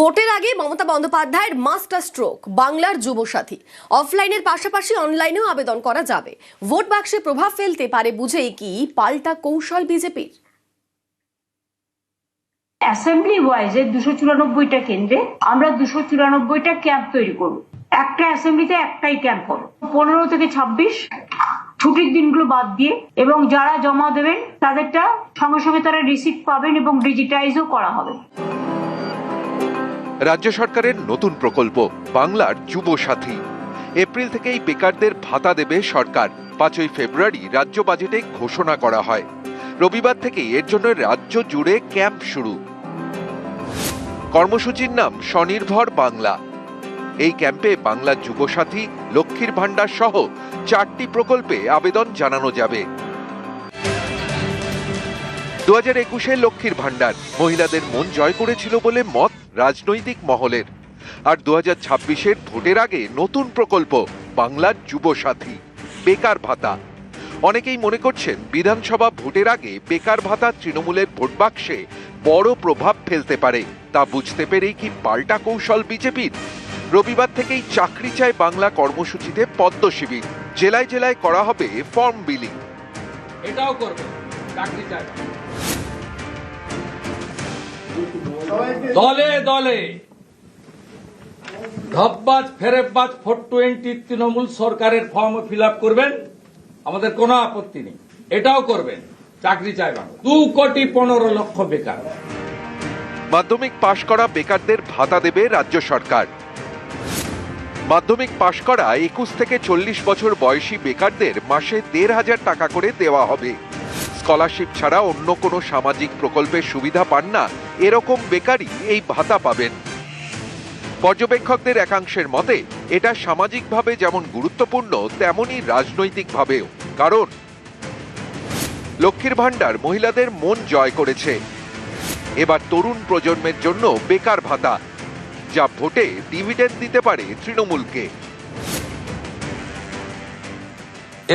ভোটের আগে মমতা বন্দ্যোপাধ্যায়ের মাস্টার স্ট্রোক বাংলার যুবসাথী। অফলাইনের পাশাপাশি অনলাইনেও আবেদন করা যাবে। ভোট বাক্সে প্রভাব ফেলতে পারে বুঝেই কি পাল্টা কৌশল বিজেপির? অ্যাসেম্বলি ওয়াইজে 294টা কেন্দ্রে আমরা 294টা ক্যাম্প তৈরি করব। একটা অ্যাসেম্বলিতে একটাই ক্যাম্প হবে। 15 থেকে 26 ছুটির দিনগুলো বাদ দিয়ে, এবং যারা জমা দেবেন তাদেরটা সঙ্গে সঙ্গে তারা রিসিপ্ট পাবেন এবং ডিজিটাইজও করা হবে। রাজ্য সরকারের নতুন প্রকল্প বাংলার যুবসাথী। এপ্রিল থেকেই বেকারদের ভাতা দেবে সরকার। 5ই ফেব্রুয়ারি রাজ্য বাজেটে ঘোষণা করা হয়। রবিবার থেকেই এর জন্য রাজ্য জুড়ে ক্যাম্প শুরু। কর্মসূচির নাম স্বনির্ভর বাংলা। এই ক্যাম্পে বাংলার যুবসাথী, লক্ষ্মীর ভান্ডার সহ 4টি প্রকল্পে আবেদন জানানো যাবে। 2021-এ লক্ষ্মীর ভান্ডার মহিলাদের মন জয় করেছিল বলে মত রাজনৈতিক মহলের। আর 2026-এর ভোটের আগে নতুন প্রকল্প বাংলার যুবসাথী, বেকার ভাতা। অনেকেই মনে করছেন বিধানসভা ভোটের আগে বেকার ভাতা তৃণমূলের ভোট বাক্সে বড় প্রভাব ফেলতে পারে। তা বুঝতে পেরেই কি পাল্টা কৌশল বিজেপির? রবিবার থেকেই চাকরি চায় বাংলা কর্মসূচিতে পদ্ম শিবির। জেলায় জেলায় করা হবে ফর্ম বিলিং। এটাও করবে চাকরি চায়। দলে দলে ধপবাজ ফেরেববাজ 420 তৃণমূল সরকারের ফর্ম ফিল আপ করবেন, আমাদের কোনো আপত্তি নেই। এটাও করবেন চাকরি চায় বাংলা। 2,15,00,000 বেকার। মাধ্যমিক পাশ করা বেকারদের ভাতা দেবে রাজ্য সরকার। মাধ্যমিক পাশ করা 21 থেকে 40 বছর বয়সী বেকারদের মাসে 1,500 টাকা করে দেওয়া হবে। স্কলারশিপ ছাড়া অন্য কোনো সামাজিক প্রকল্পের সুবিধা পান না এরকম বেকারই এই ভাতা পাবেন। পর্যবেক্ষকদের একাংশের মতে এটা সামাজিকভাবে যেমন গুরুত্বপূর্ণ তেমনি রাজনৈতিকভাবেও। কারণ লক্ষ্মীর ভান্ডার মহিলাদের মন জয় করেছে। এবার তরুণ প্রজন্মের জন্য বেকার ভাতা, যা ভোটে ডিভিডেন্ড দিতে পারে তৃণমূলকে।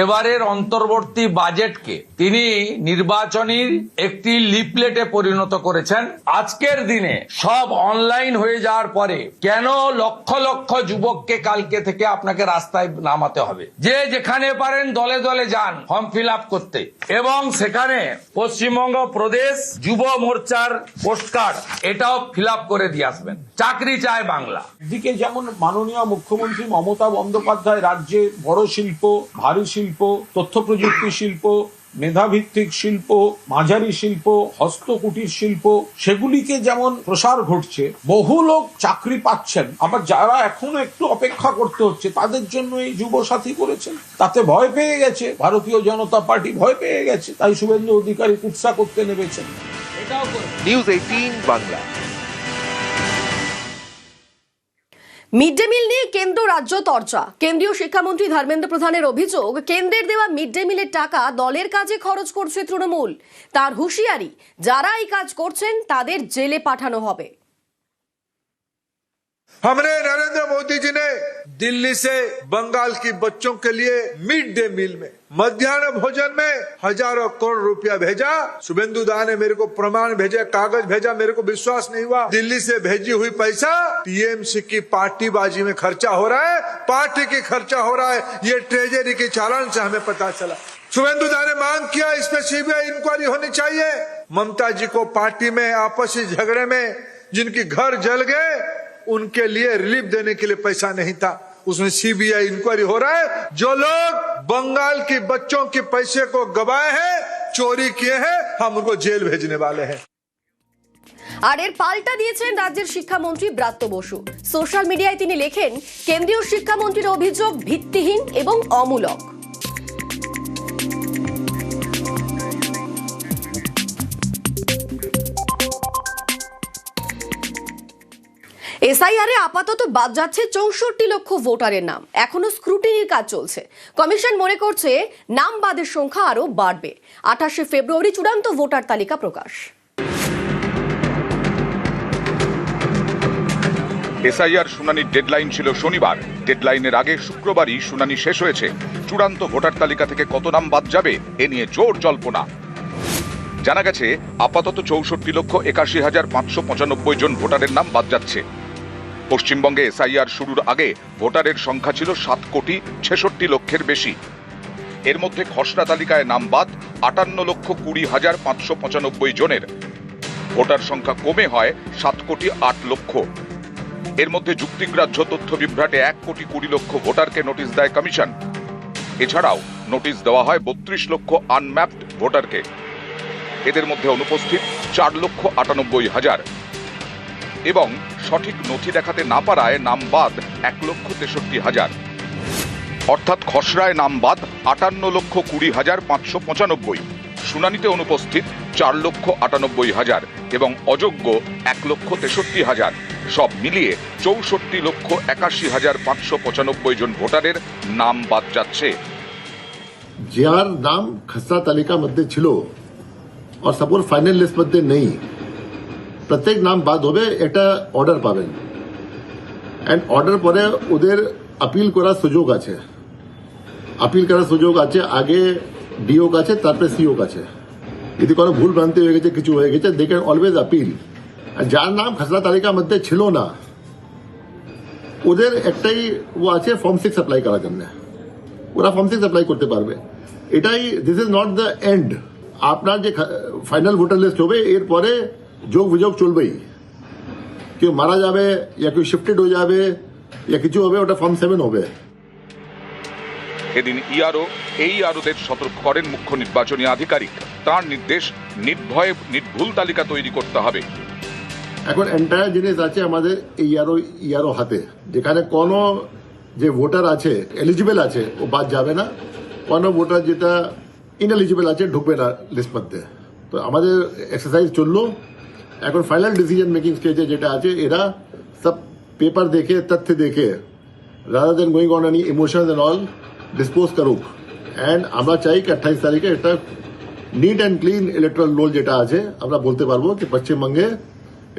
এবারের অন্তর্বর্তী বাজেটকে তিনি নির্বাচনীর একটি লিফলেটে পরিণত করেছেন। আজকের দিনে সব অনলাইন হয়ে যাওয়ার পরে কেন লক্ষ লক্ষ যুবককে কালকে থেকে আপনাকে রাস্তায় নামাতে হবে? যে যেখানে পারেন দলে দলে যান ফর্ম ফিল আপ করতে, এবং সেখানে পশ্চিমবঙ্গ প্রদেশ যুব মোর্চার পোস্টকার্ড এটাও ফিল আপ করে দিয়ে আসবেন। চাকরি চায় বাংলা। দিকে যেমন মাননীয় মুখ্যমন্ত্রী মমতা বন্দ্যোপাধ্যায় রাজ্যে বড় শিল্প, ভারী শিল্প, তথ্য প্রযুক্তি শিল্প, মেধাভিত্তিক শিল্প, মাঝারি শিল্প, হস্তকুটির শিল্প, সেগুলিকে যেমন প্রসার ঘটছে, বহু লোক চাকরি পাচ্ছেন। আবার যারা এখনো একটু অপেক্ষা করতে হচ্ছে তাদের জন্য এই যুবসাথী করেছেন। তাতে ভয় পেয়ে গেছে ভারতীয় জনতা পার্টি, ভয় পেয়ে গেছে, তাই শুভেন্দু অধিকারী কুৎসা করতে নেমেছেন। News 18 Bangla. Mid day meal নিয়ে কেন্দ্র রাজ্য চর্চা। কেন্দ্রীয় শিক্ষামন্ত্রী ধর্মেন্দ্র প্রধানের অভিযোগ, কেন্দ্রের দেওয়া মিড ডে মিলের টাকা দলের কাজে খরচ করছে তৃণমূল। তার হুঁশিয়ারি, যারা এই কাজ করছেন তাদের জেলে পাঠানো হবে। हमने नरेंद्र मोदी जी ने दिल्ली से बंगाल की बच्चों के लिए मिड डे मील में मध्याह्न भोजन में हजारों करोड़ रुपया भेजा। शुभेंदु दा ने मेरे को प्रमाण भेजे, कागज भेजा, मेरे को विश्वास नहीं हुआ। दिल्ली से भेजी हुई पैसा टीएमसी की पार्टीबाजी में खर्चा हो रहा है, पार्टी की खर्चा हो रहा है। ये ट्रेजरी के चालान से हमें पता चला। शुभेंदु दा ने मांग किया इस पे सीबीआई इंक्वायरी होनी चाहिए। ममता जी को पार्टी में आपसी झगड़े में जिनकी घर जल गए उनके लिए रिलीफ देने के लिए पैसा नहीं था, उसमें सीबीआई इंक्वायरी हो रहा है। जो लोग बंगाल के बच्चों के पैसे को गवाए हैं, चोरी किए हैं, हम उनको जेल भेजने वाले हैं। আর এর পাল্টা দিয়েছেন রাজ্যের শিক্ষামন্ত্রী ব্রাত্য বসু। সোশ্যাল মিডিয়ায় তিনি লেখেন, কেন্দ্রীয় শিক্ষামন্ত্রীর অভিযোগ ভিত্তিহীন এবং অমূলক। এসআইআর এ আপাতত বাদ যাচ্ছে 64 লক্ষ ভোটারের নাম। এখনো স্ক্রুটিনির কাজ চলছে। কমিশন মনে করছে নাম বাদের সংখ্যা আরো বাড়বে। 28শে ফেব্রুয়ারি চূড়ান্ত ভোটার তালিকা প্রকাশ। এসআইআর শুনানির ডেডলাইন ছিল শনিবার। ডেডলাইনের আগে শুক্রবারই শুনানি শেষ হয়েছে। চূড়ান্ত ভোটার তালিকা থেকে কত নাম বাদ যাবে এ নিয়ে জোর জল্পনা। জানা গেছে আপাতত 64,81,595 জন ভোটারের নাম বাদ যাচ্ছে। পশ্চিমবঙ্গে এসআইআর শুরুর আগে ভোটারের সংখ্যা ছিল 7,66,00,000 বেশি। এর মধ্যে খসড়া তালিকায় নাম বাদ 58,20,595 জনের। ভোটার সংখ্যা কমে হয় 7,08,00,000। এর মধ্যে যুক্তিগ্রাহ্য তথ্য বিভ্রাটে 1,20,00,000 ভোটারকে নোটিশ দেয় কমিশন। এছাড়াও নোটিশ দেওয়া হয় 32,00,000 আনম্যাপড ভোটারকে। এদের মধ্যে অনুপস্থিত 4,98,000 এবং সঠিক নথি দেখাতে না পারায় নাম বাদ 1,63,000। অর্থাৎ খসড়ায় নাম বাদ 58,20,595, শুনানিতে অনুপস্থিত 4,98,000 এবং অযোগ্য 1,63,000। সব মিলিয়ে 64,81,595 জন ভোটারের নাম বাদ যাচ্ছে। যার নাম খসড়া তালিকা মধ্যে ছিল আর সাপোজ ফাইনাল লিস্ট মধ্যে নেই, প্রত্যেক নাম বাদ হবে, একটা অর্ডার পাবেন। এন্ড অর্ডার পরে ওদের আপিল করার সুযোগ আছে। আগে ডিও কাছে, তারপরে সিও কাছে। যদি কোনো ভুল ভ্রান্তি হয়ে গেছে, কিছু হয়ে গেছে, দে ক্যান অলওয়েজ আপিল। আর যার নাম খসড়া তালিকার মধ্যে ছিল না, ওদের একটাই ও আছে ফর্ম 6 অ্যাপ্লাই করার জন্য। ওরা ফর্ম 6 অ্যাপ্লাই করতে পারবে। এটাই, this is not the end. আপনার যে ফাইনাল ভোটার লিস্ট হবে, এরপরে যোগ বিযোগ চলবেই। কেউ মারা যাবে, या কেউ শিফটেড হয়ে যাবে, या কিছু হবে, ওটা ফর্ম 7 হবে। এদিন এই আরোদের সতর্ক করেন মুখ্য নির্বাচনী আধিকারিক। তার নির্দেশ, নির্ভয়ে নির্ভুল তালিকা তৈরি করতে হবে। এখন এন্টায়ার জিনিস আছে আমাদের ইয়ারও হাতে। যেখানে কোনো যে ভোটার আছে, এলিজিবল আছে, ও বাদ যাবে না। কোনো ভোটার যেটা ইনএলিজিবল আছে, ঢুকবে না লিস্ট মধ্যে। তো আমাদের এক্সারসাইজ চললো। এখন ফাইনাল ডিসিশন মেকিং স্টেজে যেটা আছে, এরা সব পেপার দেখে, তথ্য দেখে, rather then going on any emotions and all, dispose করুক। এন্ড আমরা চাই কি 28 তারিখে একটা neat and clean electoral roll যেটা আছে, আমরা বলতে পারবো কি পশ্চিমবঙ্গে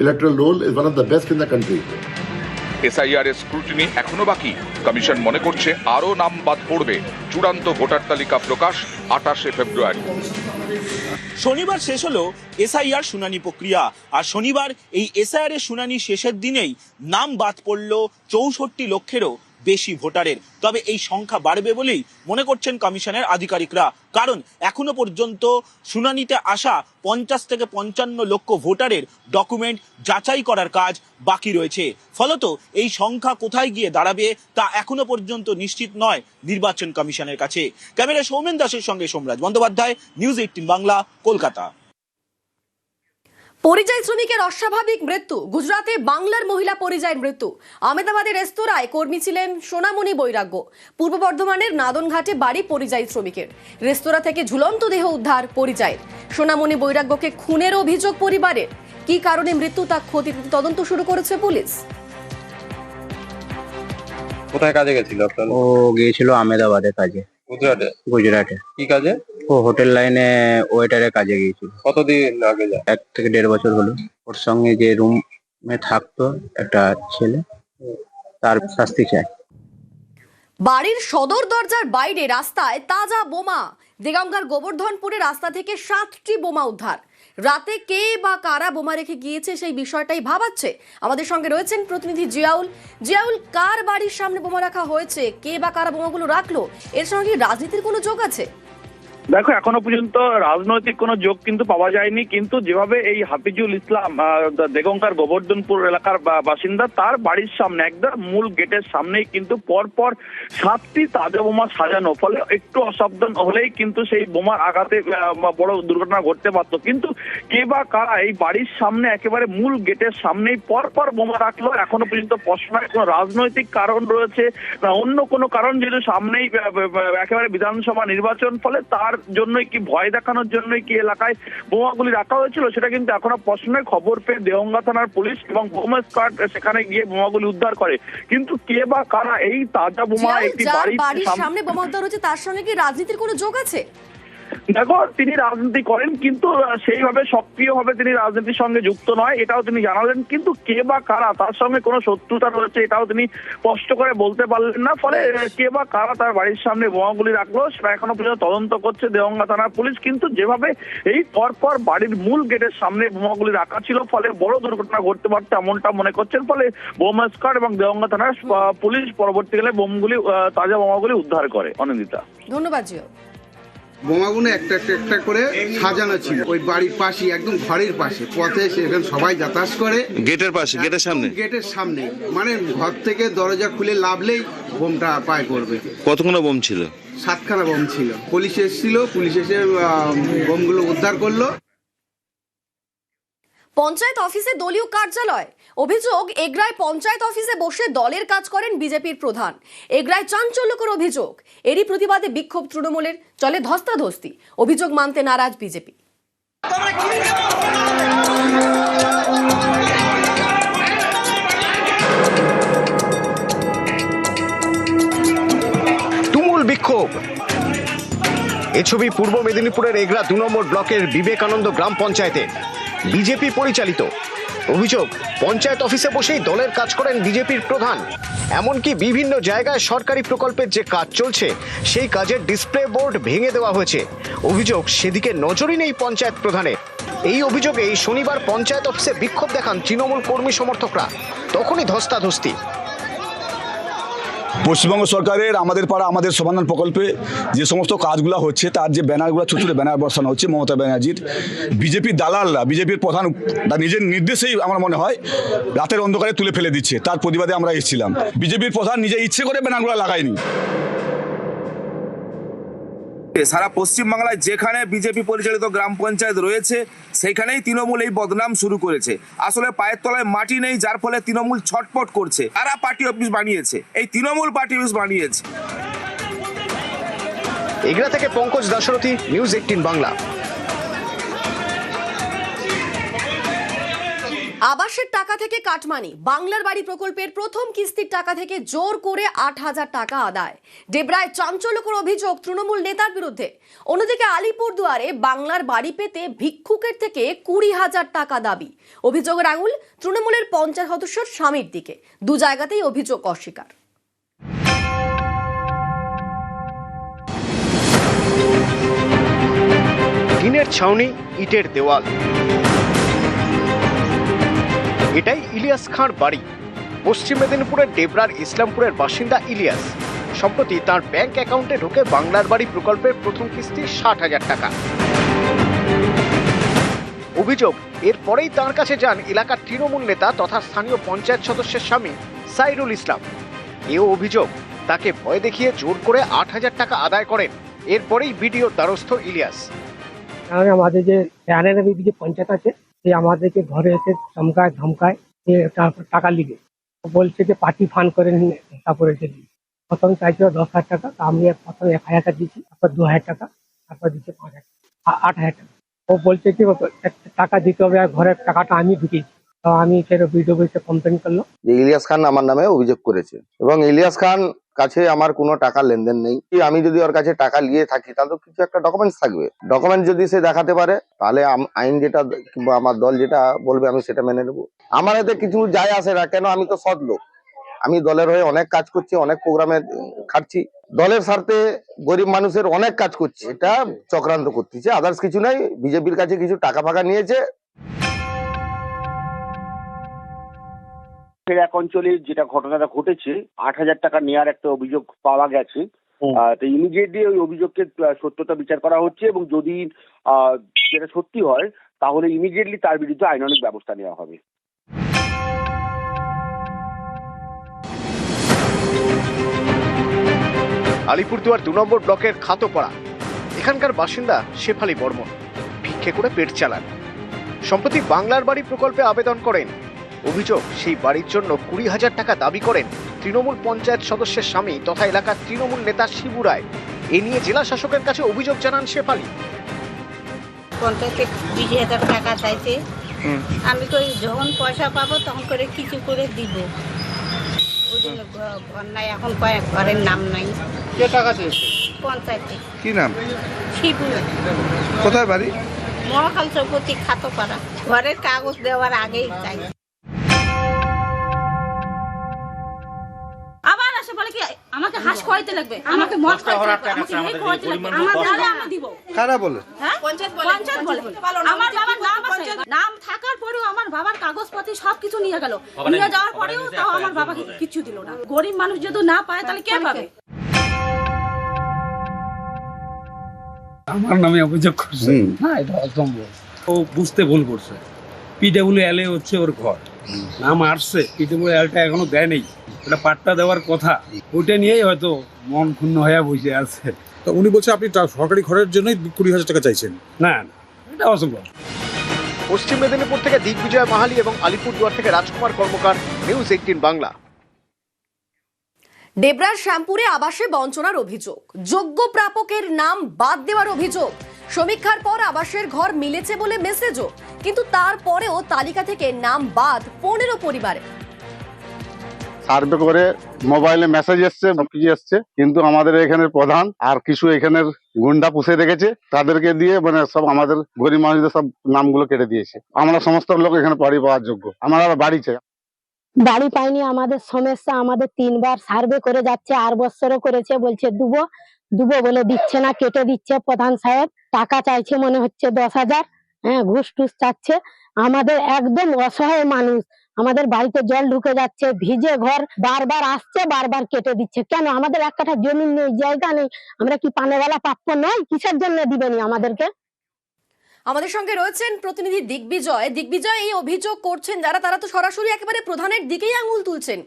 electoral roll is one of the best in the country. SIR এর স্ক্রুটিনি এখনো বাকি। কমিশন মনে করছে আরও নাম বাদ পড়বে। চূড়ান্ত ভোটার তালিকা প্রকাশ 28 ফেব্রুয়ারি। শনিবার শেষ হলো এসআইআর শুনানি প্রক্রিয়া। আর শনিবার এই এসআইআর এর শুনানি শেষের দিনেই নাম বাদ পড়ল 64 লক্ষেরও বেশি ভোটারের। তবে এই সংখ্যা বাড়বে বলেই মনে করছেন কমিশনের আধিকারিকরা। কারণ এখনো পর্যন্ত শুনানিতে আসা 50 থেকে 55 লক্ষ ভোটারের ডকুমেন্ট যাচাই করার কাজ বাকি রয়েছে। ফলত এই সংখ্যা কোথায় গিয়ে দাঁড়াবে তা এখনো পর্যন্ত নিশ্চিত নয় নির্বাচন কমিশনের কাছে। ক্যামেরা সৌমেন দাসের সঙ্গে সোমরাজ বন্দ্যোপাধ্যায়, নিউজ 18 বাংলা, কলকাতা। পরিযায়ী শ্রমিকের অস্বাভাবিক মৃত্যু। গুজরাটে বাংলার মহিলা পরিযায়ী মৃত্যু। আহমেদাবাদের রেস্তোরাঁয় কর্মী ছিলেন সোনামণি বৈরাগ্য। পূর্ব বর্ধমানের নাদনঘাটে বাড়ি পরিযায়ী শ্রমিকের। রেস্তোরাঁ থেকে ঝুলন্ত দেহ উদ্ধার পরিযায়ীর। সোনামণি বৈরাগ্যকে খুনের অভিযোগ পরিবারের। কি কারণে মৃত্যু তা খতিয়ে তদন্ত শুরু করেছে পুলিশ। কোথায় কাজে গেছিল আপনার? ও গিয়েছিল আহমেদাবাদে কাজে। গুজরাটে কি কাজে? ও হোটেল লাইনে ওয়েটারের কাজে গিয়েছিল। কতদিন আগে যায়? 1 থেকে 1.5 বছর হলো। ওর সঙ্গে যে রুমে থাকতো একটা ছেলে, তার শাস্তি চাই। বাড়ির সদর দরজার বাইরে রাস্তায় তাজা বোমা। দেগঙ্গার গোবর্ধনপুরে রাস্তা থেকে 7টি বোমা উদ্ধার। রাতে কে বা কারা বোমা রেখে গিয়েছে সেই বিষয়টাই ভাবাচ্ছে। আমাদের সঙ্গে রয়েছেন প্রতিনিধি জিয়াউল, কার বাড়ির সামনে বোমা রাখা হয়েছে, কে বা কারা বোমাগুলো রাখলো, এর সঙ্গে রাজনীতির কোনো যোগ আছে? দেখো, এখনো পর্যন্ত রাজনৈতিক কোনো যোগ কিন্তু পাওয়া যায়নি। কিন্তু যেভাবে এই হাফিজুল ইসলাম দেগঙ্গার গোবর্ধনপুর এলাকার বাসিন্দা, তার বাড়ির সামনে একদম মূল গেটের সামনেই কিন্তু পরপর 7টি তাজা বোমা সাজানো। ফলে একটু অসাবধান হলেই কিন্তু সেই বোমার আঘাতে বড় দুর্ঘটনা ঘটতে পারত। কিন্তু কে বা কারা এই বাড়ির সামনে একেবারে মূল গেটের সামনেই পরপর বোমা রাখলো, এখনো পর্যন্ত প্রশ্ন। কোনো রাজনৈতিক কারণ রয়েছে না অন্য কোনো কারণ, যেহেতু সামনেই একেবারে বিধানসভা নির্বাচন, ফলে তার জন্যই কি ভয় দেখানোর জন্যই কি এলাকায় বোমাগুলি রাখা হয়েছিল, সেটা কিন্তু এখনো প্রশ্নের। খবর পেয়ে দেগঙ্গা থানার পুলিশ এবং বোমা স্কোয়াড সেখানে গিয়ে বোমাগুলি উদ্ধার করে। কিন্তু কে বা কারা এই তাজা বোমা একটি বাড়ির সামনে বোমা উদ্ধার হচ্ছে, তার সঙ্গে কি রাজনীতির কোনো যোগ আছে? দেখো, তিনি রাজনীতি করেন কিন্তু সেইভাবে সক্রিয়ভাবে তিনি রাজনীতির সঙ্গে যুক্ত নয়, এটাও তিনি জানালেন। কিন্তু কে বা কারা তার সঙ্গে কোনো শত্রুতা রয়েছে এটাও তিনি স্পষ্ট করে বলতে পারলেন না। ফলে কে বা কারা তার বাড়ির সামনে বোমাগুলি রাখলো সেটা এখনো পর্যন্ত তদন্ত করছে দেওঙ্গা থানার পুলিশ। কিন্তু যেভাবে এই পরপর বাড়ির মূল গেটের সামনে বোমাগুলি রাখা ছিল, ফলে বড় দুর্ঘটনা ঘটতে পারত এমনটা মনে করছেন। ফলে বোমা স্কোয়াড এবং দেওঙ্গা থানার পুলিশ পরবর্তীকালে তাজা বোমাগুলি উদ্ধার করে। অনিন্দিতা, ধন্যবাদ জিও। বোমাগুলো একটা করে সাজানো ছিল ওই বাড়ির পাশে, একদম ঘরের পাশে, পথে সেখানে সবাই যাতায়াত করে। গেটের পাশে, গেটের সামনে, মানে ঘর থেকে দরজা খুলে লাভলেই বোমটা পায় করবে। কতগুলো বোম ছিল? 7খানা বোম ছিল। পুলিশ এসেছিল, পুলিশ এসে বোমগুলো উদ্ধার করলো। পঞ্চায়েত অফিসে দলীয় কার্যালয়, অভিযোগ এগরায় পঞ্চায়েত অফিসে বসে দলের কাজ করেন বিজেপির প্রধান। এগরায় চাঞ্চল্যকর অভিযোগ, এরই প্রতিবাদে বিক্ষোভ তৃণমূলের, চলে ধস্তাধস্তি। অভিযোগ মানতে নারাজ বিজেপি। তুমুল বিক্ষোভ। এ ছবি পূর্ব মেদিনীপুরের এগরা 2 নম্বর ব্লকের বিবেকানন্দ গ্রাম পঞ্চায়েতে, বিজেপি পরিচালিত। অভিযোগ, পঞ্চায়েত অফিসে বসেই দলের কাজ করেন বিজেপির প্রধান। এমনকি বিভিন্ন জায়গায় সরকারি প্রকল্পের যে কাজ চলছে সেই কাজের ডিসপ্লে বোর্ড ভেঙে দেওয়া হয়েছে। অভিযোগ, সেদিকে নজরই নেই পঞ্চায়েত প্রধানের। এই অভিযোগে শনিবার পঞ্চায়েত অফিসে বিক্ষোভ দেখান তৃণমূল কর্মী সমর্থকরা, তখনই ধস্তাধস্তি। পশ্চিমবঙ্গ সরকারের আমাদের পাড়া আমাদের সমাধান প্রকল্পে যে সমস্ত কাজগুলো হচ্ছে তার যে ব্যানারগুলো, ছোট ছোট ব্যানার বসানো হচ্ছে মমতা ব্যানার্জির, বিজেপির দালালরা, বিজেপির প্রধান তার নিজের নির্দেশেই আমার মনে হয় রাতের অন্ধকারে তুলে ফেলে দিচ্ছে। তার প্রতিবাদে আমরা এসেছিলাম। বিজেপির প্রধান নিজে ইচ্ছে করে ব্যানারগুলো লাগায়নি। সারা পশ্চিমবাংলায় যেখানে বিজেপি পরিচালিত গ্রাম পঞ্চায়েত রয়েছে সেখানেই তৃণমূল এই বদনাম শুরু করেছে। আসলে পায়ের তলায় মাটি নেই, যার ফলে তৃণমূল ছটপট করছে। কারা পার্টি অফিস বানিয়েছে? এই তৃণমূল পার্টি অফিস বানিয়েছে। এগরা থেকে পঙ্কজ দাশরথী, নিউজ 18 বাংলা। আবাসের টাকা থেকে কাটমানি, বাংলার বাড়ি প্রকল্পের প্রথম কিস্তির টাকা থেকে জোর করে 8,000 টাকা আদায়। ডেবরায় চাঞ্চল্যকর অভিযোগ তৃণমূল নেতার বিরুদ্ধে। অন্যদিকে আলিপুরদুয়ারে বাংলার বাড়ি পেতে ভিক্ষুকের থেকে 20,000 টাকা দাবি। অভিযোগের আঙুল তৃণমূলের পঞ্চায়েত সদস্যর স্বামীর দিকে। দু জায়গাতেই অভিযোগ অস্বীকার। টিনের ছাউনি, ইটের দেওয়াল, এটাই ইলিয়াস খাঁর বাড়ি। পশ্চিম মেদিনীপুরের ডেবরার ইসলামপুরের বাসিন্দা ইলিয়াস সম্প্রতি তার ব্যাংক অ্যাকাউন্টে ঢোকে বাংলার বাড়ি প্রকল্পের প্রথম কিস্তি 60,000 টাকা। অভিযোগ, এরপরেই তার কাছে যান এলাকার তৃণমূল নেতা তথা স্থানীয় পঞ্চায়েত সদস্যের স্বামী সাইরুল ইসলাম। এও অভিযোগ, তাকে ভয় দেখিয়ে জোর করে 8,000 টাকা আদায় করেন। এরপরেই বিডিওর দ্বারস্থ ইলিয়াস। আমাদের যে যে পঞ্চায়েত আছে সে আমাদেরকে ঘরে এসে ধমকায় তারপর টাকা লিখে বলছে যে পার্টি ফান্ড করে তারপরে প্রথম চাইছিল 10,000 টাকা, আমি প্রথম 1,000 টাকা দিচ্ছি, তারপর 2,000 টাকা, তারপর দিচ্ছে 8,000 টাকা। ও বলছে কি টাকা দিতে হবে, আর ঘরের টাকাটা আমি ঢুকিয়েছি। তো আমি সেটা ভিডিও বসে কমপ্লেন করলো যে ইলিয়াস খান আমার নামে অভিযোগ করেছে এবং ইলিয়াস খান কাছে আমার কোনো টাকা লেনদেন নেই। আমি যদি ওর কাছে টাকা নিয়ে থাকি তাহলে কিছু একটা ডকুমেন্টস থাকবে। ডকুমেন্ট যদি সে দেখাতে পারে তাহলে আইন যেটা কিংবা আমার দল যেটা বলবে আমি সেটা মেনে নেবো। আমার এতে কিছু যায় আসে না, কেন আমি তো সৎ লোক। আমি দলের হয়ে অনেক কাজ করছি, অনেক প্রোগ্রামে খাটছি, দলের স্বার্থে গরিব মানুষের অনেক কাজ করছি। এটা চক্রান্ত করতেছে, আদার্স কিছু নাই। বিজেপির কাছে কিছু টাকা ফাঁকা নিয়েছে। এক অঞ্চলে যেটা ঘটনাটা ঘটেছে 8,000 টাকা নেওয়ার একটা অভিযোগ পাওয়া গেছে। তো ইমিডিয়েটলি ওই অভিযোগকে সত্যতা বিচার করা হচ্ছে এবং যদি যেটা সত্যি হয় তাহলে ইমিডিয়েটলি তার বিরুদ্ধে আইনানুগ ব্যবস্থা নেওয়া হবে। আলিপুরদুয়ার 2 নম্বর ব্লকের খাতোপাড়া, এখানকার বাসিন্দা শেফালি বর্মন ভিক্ষে করে পেট চালান। সম্প্রতি বাংলার বাড়ি প্রকল্পে আবেদন করেন। অভিযোগ, সেই বাড়ির জন্য 20,000 টাকা দাবি করেন তৃণমূল পঞ্চায়েত সদস্যের স্বামী তথা এলাকার তৃণমূল নেতা শিবু রায়। এ নিয়ে জেলা শাসকের কাছে অভিযোগ জানান শেফালি। পঞ্চায়েতে 20,000 টাকা চাইছে, আমি কই যখন পয়সা পাবো তখন করে কিছু করে দিব। ওই জন্য ঘর নাই, এখন ঘরের নাম নাই। কে টাকা চেয়েছে? পঞ্চায়েতে। কি নাম? শিবু। কোথায় বাড়ি? মহাকাল চৌপতি খাতপাড়া। ঘরের কাগজ দেওয়ার আগেই চাই। আবার আসে বলে কি আমাকে হাঁস খাওয়াইতে লাগবে, আমাকে মদ খাওয়াইতে লাগবে, আমাকে এই খাওয়াইতে লাগবে, আমার দাদা আমি দিব। কারা বলে? হ্যাঁ পঞ্চায়েত বলে। আমার বাবার নাম আছে, নাম থাকার পরেও আমার বাবার কাগজপত্র সবকিছু নিয়ে গেল, নিয়ে যাওয়ার পরেও তাও আমার বাবাকে কিছু দিল না। গরিব মানুষ যদি না পায় তাহলে কে পাবে? আমার নামে অভিযোগ করছে না, এটা অসম্ভব। ও বুঝতে ভুল করছে। PWL হচ্ছে ওর ঘর, নাম আসছে, PWLটা এখনো দেয় নেই, এটা পাট্টা দেওয়ার কথা, ওইটা নিয়েই হয়তো মন ক্ষুণ্ণ হয়ে বসে আছে। তো উনি বলছে আপনি সরকারি ঘরের জন্যই 20,000 টাকা চাইছেন। না না, এটা অসম্ভব। পশ্চিম মেদিনীপুর থেকে দিগ্বিজয় মাহালি এবং আলিপুরদুয়ার থেকে রাজকুমার কর্মকার, নিউজ 18 বাংলা। ডেবরার শ্যামপুরে আবাসে বঞ্চনার অভিযোগ, যোগ্য প্রাপকের নাম বাদ দেওয়ার অভিযোগ। সমীক্ষার পর আবাসের ঘর মিলেছে বলে মেসেজও, কিন্তু তারপরেও তালিকা থেকে নাম বাদ 15 পরিবারে। সার্ভে করে মোবাইলে মেসেজ এসছে, সবকিছু এসছে, কিন্তু আমাদের এখানের প্রধান আর কিছু এখানের গুন্ডা পুষে রেখেছে, তাদেরকে দিয়ে মানে সব আমাদের গরিব মানুষদের সব নামগুলো কেটে দিয়েছে। আমরা সমস্ত লোক এখানে বাড়ি পাওয়ার যোগ্য, আমরা আবার বাড়ি চাই। বাড়ি পাইনি, আমাদের সমস্যা। আমাদের 3 বার সার্ভে করে যাচ্ছে, 8 বছরও করেছে, বলছে দুবো বলে দিচ্ছে না, কেটে দিচ্ছে। প্রধান সাহেব টাকা চাইছে, মনে হচ্ছে 10,000, হ্যাঁ, ঘুষ টুস চাচ্ছে। আমাদের একদম অসহায় মানুষ, আমাদের বাড়িতে জল ঢুকে যাচ্ছে, ভিজে ঘর, বারবার আসছে, বারবার কেটে দিচ্ছে। কেন? আমাদের এক কাঠা জমি নেই, জায়গা নেই, আমরা কি পানেওয়ালা প্রাপ্য নয়? কিসের জন্য দিবেনি আমাদেরকে? আমাদের সঙ্গে রয়েছেন প্রতিনিধি দিগ্বিজয়। দিগ্বিজয়, এই অভিযোগ করছেন যারা, তারা তো সরাসরি একেবারে প্রধানের দিকেই আঙুল তুলছেন।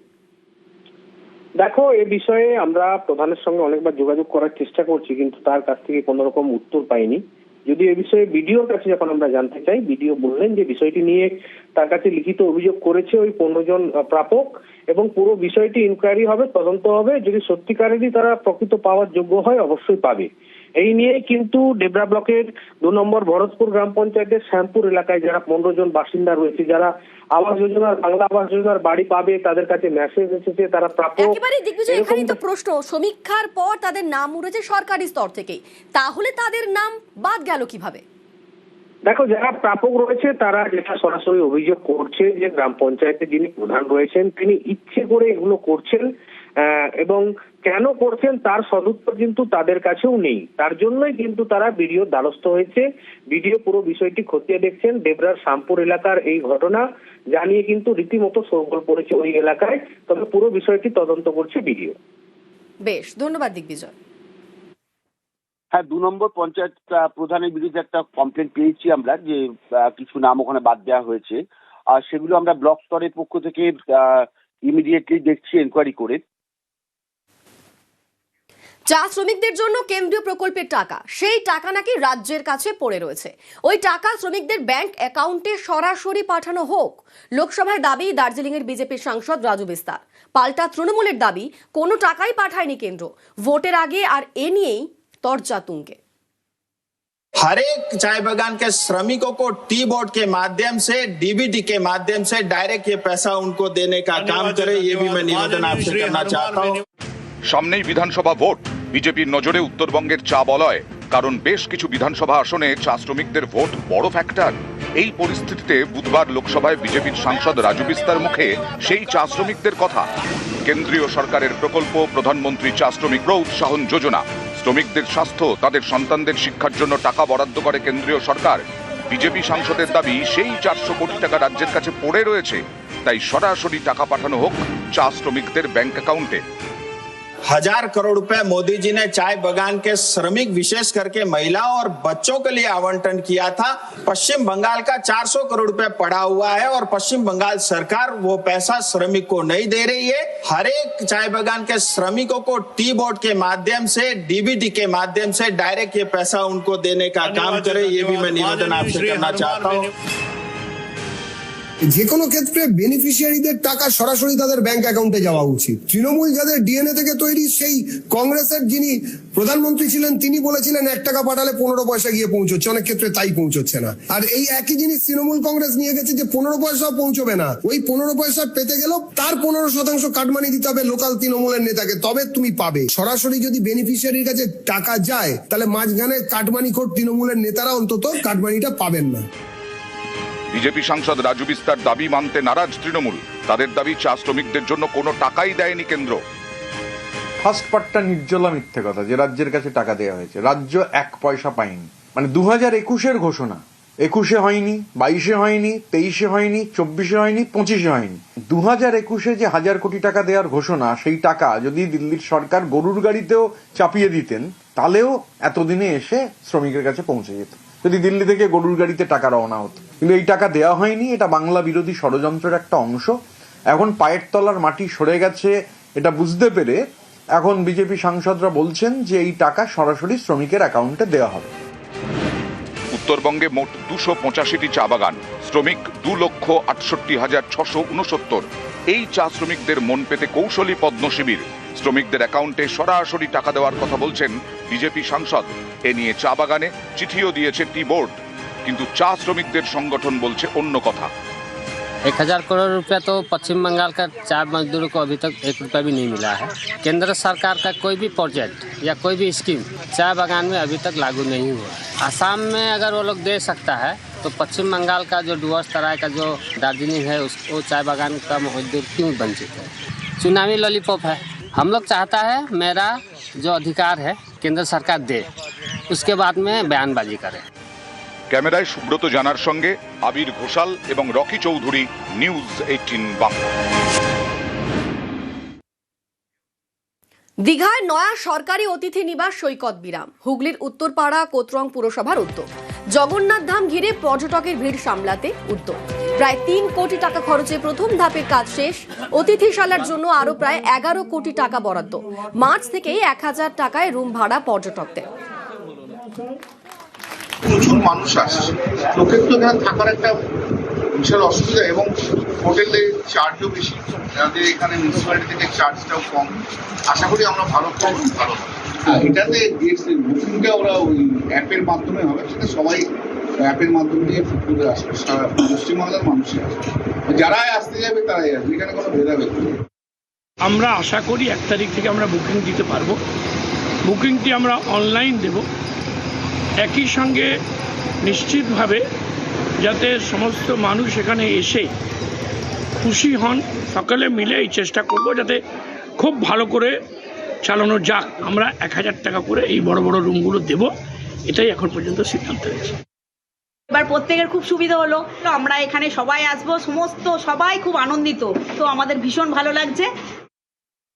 দেখো, এ বিষয়ে আমরা প্রধানের সঙ্গে অনেকবার যোগাযোগ করার চেষ্টা করছি, কিন্তু তার কাছ থেকে কোনো রকম উত্তর পাইনি। যদি এ বিষয়ে বিডিওর কাছে যখন আমরা জানতে চাই, বিডিও বললেন যে বিষয়টি নিয়ে তার কাছে লিখিত অভিযোগ করেছে ওই 15 জন প্রাপক, এবং পুরো বিষয়টি ইনকোয়ারি হবে, তদন্ত হবে। যদি সত্যিকারেরই তারা প্রকৃত পাওয়ার যোগ্য হয় অবশ্যই পাবে। এই নিয়ে কিন্তু ডেবরা ব্লকের 2 নম্বর ভরতপুর গ্রাম পঞ্চায়েতের শ্যামপুর এলাকায় যারা 15 জন বাসিন্দা রয়েছে, যারা আবাস যোজনার, বাংলা আবাস যোজনার বাড়ি পাবে, তাদের কাছে মেসেজ এসেছে, তারা প্রাপক। একেবারে দিগ্বিজয়, এখানেই তো প্রশ্ন, সমীক্ষার পর তাদের নাম উঠেছে সরকারি স্তর থেকেই, তাহলে তাদের নাম বাদ গেল কিভাবে? দেখো, যারা প্রাপক রয়েছে তারা যেটা সরাসরি অভিযোগ করছে যে গ্রাম পঞ্চায়েতে যিনি প্রধান রয়েছেন তিনি ইচ্ছে করে এগুলো করছেন, এবং কেন করছেন তার সদুত্তর কিন্তু তাদের কাছেও নেই। তার জন্যই কিন্তু তারা বিডিওর দ্বারস্থ হয়েছে। বিডিও পুরো বিষয়টি খতিয়ে দেখছেন। ডেবরার শ্যামপুর এলাকার এই ঘটনা জানিয়ে কিন্তু রীতিমতো শোরগোল পড়েছে ওই এলাকায়, তবে পুরো বিষয়টি তদন্ত করছে বিডিও। বেশ, ধন্যবাদ দিগ্বিজয়। হ্যাঁ, 2 নম্বর পঞ্চায়েত প্রধানের বিরুদ্ধে একটা কমপ্লেন পেয়েছি আমরা, যে কিছু নাম ওখানে বাদ দেওয়া হয়েছে, আর সেগুলো আমরা ব্লক স্তরের পক্ষ থেকে ইমিডিয়েটলি দেখছি, এনকোয়ারি করে। চা শ্রমিকদের জন্য কেন্দ্রীয় প্রকল্পের টাকা, সেই টাকা নাকি রাজ্যের কাছে পড়ে রয়েছে। ওই টাকা শ্রমিকদের ব্যাংক অ্যাকাউন্টে সরাসরি পাঠানো হোক। লোকসভায় দাবি দার্জিলিং এর বিজেপি সাংসদ রাজু বিস্তার। পাল্টা তৃণমূলের দাবি কোনো টাকাই পাঠায়নি কেন্দ্র। ভোটের আগে আর এ নিয়েই তরজা তুঙ্গে। हर एक चाय बागान के श्रमिकों को टी बोर्ड के माध्यम से, डीबीटी के माध्यम से डायरेक्ट ये पैसा उनको देने का काम करे, ये भी मैं निवेदन आपसे करना चाहता हूँ। সামনেই বিধানসভা ভোট, বিজেপির নজরে উত্তরবঙ্গের চা বলয়, কারণ বেশ কিছু বিধানসভা আসনে চা শ্রমিকদের ভোট বড় ফ্যাক্টর। এই পরিস্থিতিতে বুধবার লোকসভায় বিজেপির সাংসদ রাজু বিস্তার মুখে সেই চা শ্রমিকদের কথা। কেন্দ্রীয় সরকারের প্রকল্প প্রধানমন্ত্রী চা শ্রমিক প্রোৎসাহন যোজনা, শ্রমিকদের স্বাস্থ্য, তাদের সন্তানদের শিক্ষার জন্য টাকা বরাদ্দ করে কেন্দ্রীয় সরকার। বিজেপি সাংসদের দাবি সেই 400 কোটি টাকা রাজ্যের কাছে পড়ে রয়েছে, তাই সরাসরি টাকা পাঠানো হোক চা শ্রমিকদের ব্যাংক অ্যাকাউন্টে। 1000 करोड़ रुपए मोदी जी ने चाय बागान के श्रमिक विशेष करके महिलाओं और बच्चों के लिए आवंटन किया था। पश्चिम बंगाल का 400 करोड़ रुपए पड़ा हुआ है और पश्चिम बंगाल सरकार वो पैसा श्रमिक को नहीं दे रही है। हर एक चाय बागान के श्रमिकों को टी बोर्ड के माध्यम से, डीबीटी के माध्यम से डायरेक्ट ये पैसा उनको देने का काम करे, ये भी मैं निवेदन आपसे करना चाहता हूँ। যে কোনো ক্ষেত্রে বেনিফিশিয়ারিদের টাকা সরাসরি তাদের ব্যাংক অ্যাকাউন্টে যাওয়া উচিত। তৃণমূল যাদের ডিএনএ থেকে তৈরি, সেই কংগ্রেসের যিনি প্রধানমন্ত্রী ছিলেন তিনি বলেছিলেন 1 টাকা পাঠালে 15 পয়সা গিয়ে পৌঁছচ্ছে, অনেক ক্ষেত্রে তাই পৌঁছচ্ছে না। আর এই একই জিনিস তৃণমূল কংগ্রেস নিয়ে গেছে যে 15 পয়সাও পৌঁছবে না, ওই 15 পয়সা পেতে গেলেও তার 15% কাটমানি দিতে হবে লোকাল তৃণমূলের নেতাকে, তবে তুমি পাবে। সরাসরি যদি বেনিফিশিয়ারির কাছে টাকা যায় তাহলে মাঝখানে কাটমানি খোর তৃণমূলের নেতারা অন্তত কাটমানিটা পাবেন না। বিজেপি সাংসদ রাজু বিস্তার দাবি মানতে নারাজ তৃণমূল। তাদের দাবি চা শ্রমিকদের জন্য কোনো টাকাই দেয়নি কেন্দ্র। ফার্স্ট পার্টটা নির্জলা মিথ্যে কথা যে রাজ্যের কাছে টাকা দেওয়া হয়েছে। রাজ্য 1 পয়সা পায়নি। মানে 2021-এর ঘোষণা 21-এ হয়নি, 22-এ হয়নি, 23-এ হয়নি, 24-এ হয়নি, 25-এ হয়নি। 2021-এ যে 1000 কোটি টাকা দেওয়ার ঘোষণা, সেই টাকা যদি দিল্লির সরকার গরুর গাড়িতেও চাপিয়ে দিতেন তাহলেও এতদিনে এসে শ্রমিকের কাছে পৌঁছে যেত, যদি দিল্লি থেকে গরুর গাড়িতে টাকা রওনা হতো। কিন্তু এই টাকা দেওয়া হয়নি। এটা বাংলা বিরোধী ষড়যন্ত্রের একটা অংশ। এখন পায়ের তলার মাটি সরে গেছে এটা বুঝতে পেরে এখন বিজেপি সাংসদরা বলছেন যে এই টাকা সরাসরি শ্রমিকের অ্যাকাউন্টে দেওয়া হবে। উত্তরবঙ্গে মোট 285টি চা বাগান, শ্রমিক 2,68,669। এই চা শ্রমিকদের মন পেতে কৌশলী পদ্ম শিবির। শ্রমিকদের অ্যাকাউন্টে সরাসরি টাকা দেওয়ার কথা বলছেন বিজেপি সাংসদ। এ নিয়ে চা বাগানে চিঠিও দিয়েছে টি বোর্ড, কিন্তু চা শ্রমিকদের সংগঠন বলছে অন্য কথা। 1000 करोड़ रुपया तो पश्चिम बंगाल का चाय मजदूरों को अभी तक 1 रुपया भी नहीं मिला है। केंद्र सरकार का कोई भी प्रोजेक्ट या कोई भी स्कीम चाय बागान में अभी तक लागू नहीं हुआ। असम में अगर वो लोग दे सकता है तो पश्चिम बंगाल का जो डुवर्स तराई का जो दार्जिलिंग है वो चाय बागान का मजदूर क्यों वंचित है? चुनावी लॉलीपॉप है। हम लोग चाहता है मेरा जो अधिकार है केंद्र सरकार दे, उसके बाद में बयानबाजी करे। ক্যামেরায় সুব্রত জানার সঙ্গে আবির ঘোষাল এবং রকি চৌধুরী, নিউজ 18 বাংলা। দীঘায় নয়া সরকারি অতিথি নিবাস সৈকত বিরাম। হুগলির উত্তরপাড়া কোতরং পুরসভার উদ্যোগ। জগন্নাথ ধাম ঘিরে পর্যটকের ভিড় সামলাতে উদ্যোগ। প্রায় 3 কোটি টাকা খরচে প্রথম ধাপের কাজ শেষ। অতিথিশালার জন্য আরো প্রায় 11 কোটি টাকা বরাদ্দ। মার্চ থেকেই 1000 টাকায় রুম ভাড়া পর্যটকদের। প্রচুর মানুষ আসছে, লোকের তো এখানে থাকার একটা বিশাল অসুবিধা এবং হোটেলে চার্জও বেশি, যাদের এখানে মিউনিসিপ্যালিটি থেকে চার্জটাও কম। আশা করি আমরা ভালো করবো, ভালো। এটাতে বুকিংটা ওরা ওই অ্যাপের মাধ্যমে হবে, সেটা সবাই অ্যাপের মাধ্যমে দিয়ে বুক করে আসবে। সারা পশ্চিমবাংলার মানুষই আসবে, যারাই আসতে যাবে তারাই আসবে, এখানে কোনো ভেদাভেদ নেই। আমরা আশা করি 1 তারিখ থেকে আমরা বুকিং দিতে পারবো। বুকিংটি আমরা অনলাইন দেব। একই সঙ্গে নিশ্চিতভাবে যাতে সমস্ত মানুষ এখানে এসে খুশি হন, সকলে মিলে এই চেষ্টা করব যাতে খুব ভালো করে চালানো যাক। আমরা 1000 টাকা করে এই বড় বড় রুমগুলো দেব, এটাই এখন পর্যন্ত সিদ্ধান্ত হয়েছে। এবার প্রত্যেকের খুব সুবিধা হলো, আমরা এখানে সবাই আসবো, সমস্ত সবাই খুব আনন্দিত, তো আমাদের ভীষণ ভালো লাগছে।